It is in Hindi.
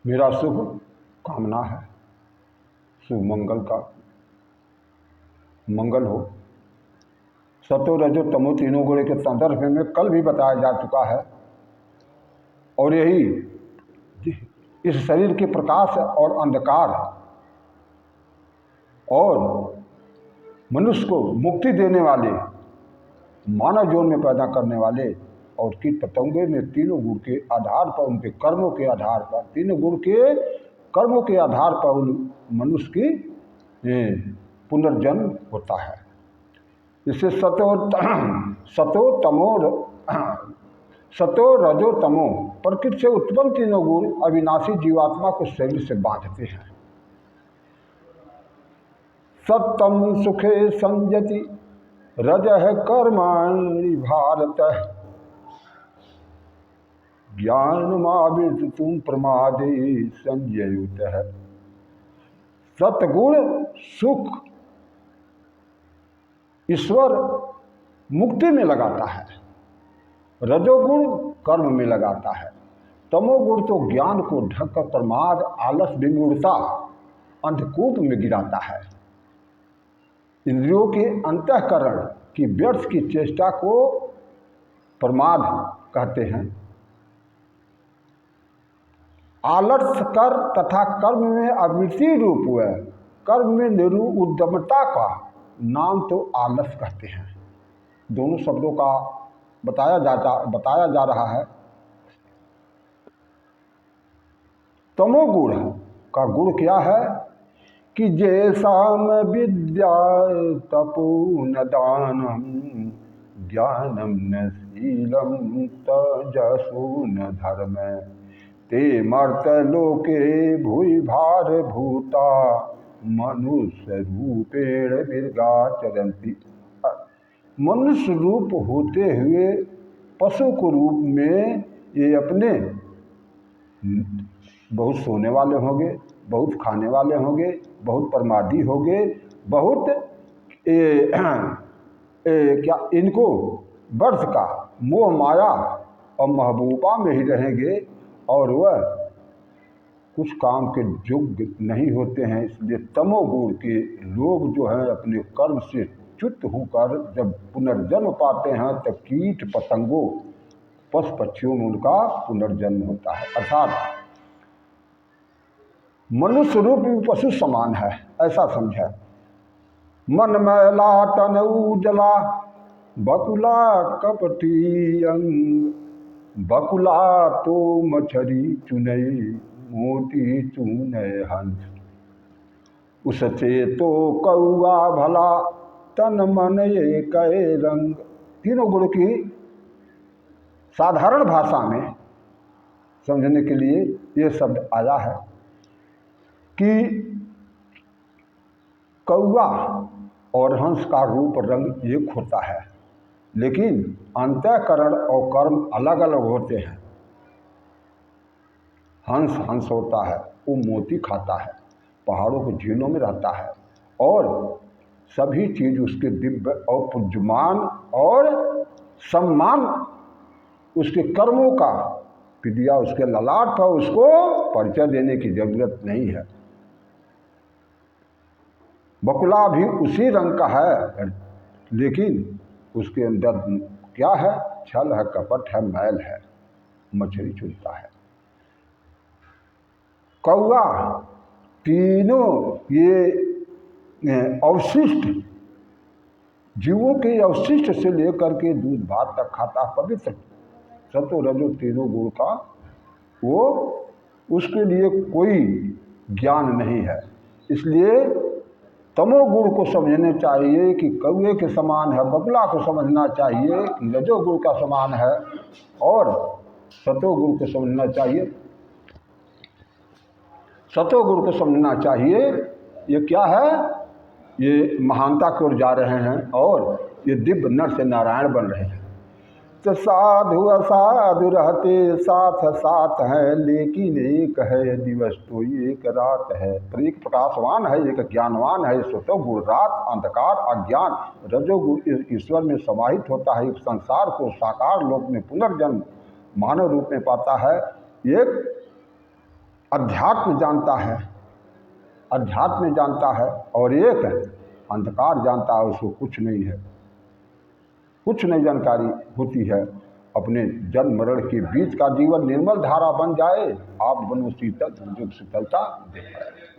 मेरा शुभ कामना है, शुभ मंगल का मंगल हो। सतो रजो तमो तीनों गुण के संदर्भ में कल भी बताया जा चुका है, और यही इस शरीर के प्रकाश और अंधकार और मनुष्य को मुक्ति देने वाले, मानव जीवन में पैदा करने वाले और कीट पतंगे में तीनों गुण के आधार पर, उनके कर्मों के आधार पर, तीनों गुण के कर्मों के आधार पर उन मनुष्य की पुनर्जन्म होता है। इससे सतो रजो तमो प्रकृति से उत्पन्न तीनों गुण अविनाशी जीवात्मा को शरीर से बांधते हैं। सत्तम सुखे संजति रज है कर्माणि भारत ज्ञान तुम प्रमादे संजयुत है। सतगुण सुख ईश्वर मुक्ति में लगाता है, रजोगुण कर्म में लगाता है, तमोगुण तो ज्ञान को ढककर प्रमाद, आलस, विमूढ़ता, अंधकूप में गिराता है। इंद्रियों के अंतःकरण की व्यर्थ की चेष्टा को प्रमाद कहते हैं। आलस्य कर तथा कर्म में अवृत्ति रूप हुआ, कर्म में उद्यमता का नाम तो आलस कहते हैं। दोनों शब्दों का बताया जा रहा है। तमोगुण का गुण क्या है कि जैसाम विद्या तपोन दानम ज्ञानम न शीलम तजसो न धर्म ते मर्त लोके भूय भार भूता मनुष्य रूपेण विर्गाचरन्ति। मनुष्य रूप होते हुए पशु को रूप में ये अपने बहुत सोने वाले होंगे, बहुत खाने वाले होंगे, बहुत प्रमादी होंगे, बहुत क्या इनको वर्ष का मोह माया और महबूबा में ही रहेंगे और वह कुछ काम के योग्य नहीं होते हैं। इसलिए तमोगुण के लोग जो हैं अपने कर्म से च्युत होकर जब पुनर्जन्म पाते हैं तब कीट पतंगों पशु पक्षियों में उनका पुनर्जन्म होता है। अर्थात मनुष्य रूप भी पशु समान है, ऐसा समझे। मन मैला तन उजला बकुला कपटी अंग, बकुला तो मछरी चुनई मोती चुने हंस, उससे तो कौआ भला तन मन एक रंग। तीनों गुण की साधारण भाषा में समझने के लिए ये शब्द आया है कि कौआ और हंस का रूप रंग एक होता है, लेकिन अंतःकरण और कर्म अलग अलग होते हैं। हंस हंस होता है, वो मोती खाता है, पहाड़ों के झीलों में रहता है और सभी चीज उसके दिव्य और पूज्यमान और सम्मान उसके कर्मों का विद्या उसके ललाट पर, उसको परिचय देने की जरूरत नहीं है। बकुला भी उसी रंग का है, लेकिन उसके अंदर क्या है? छल है, कपट है, मैल है, मछली चुनता है। कौआ तीनों ये अवशिष्ट जीवों के अवशिष्ट से लेकर के दूध भात तक खाता, पवित्र सतो रजो तीनों गुण का वो उसके लिए कोई ज्ञान नहीं है। इसलिए तमोगुण को समझने चाहिए कि कौए के समान है, बगुला को समझना चाहिए कि रजोगुण का समान है, और सतोगुण को समझना चाहिए, सतोगुण को समझना चाहिए। ये क्या है? ये महानता की ओर जा रहे हैं और ये दिव्य नर से नारायण बन रहे हैं। तो साधु असाधु रहते साथ साथ हैं, लेकिन एक है दिवस तो एक रात है। पर एक प्रकाशवान है, एक ज्ञानवान है। सतोगुण रात, अंधकार, अज्ञान। रजोगुण ईश्वर में समाहित होता है, एक संसार को साकार लोक में पुनर्जन्म मानव रूप में पाता है। एक अध्यात्म जानता है, अध्यात्म जानता है, और एक अंधकार जानता है, उसको कुछ नहीं है, कुछ नहीं जानकारी होती है। अपने जन्म मरण के बीच का जीवन निर्मल धारा बन जाए, आप बनो शीतल, जो शीतलता दे पाए।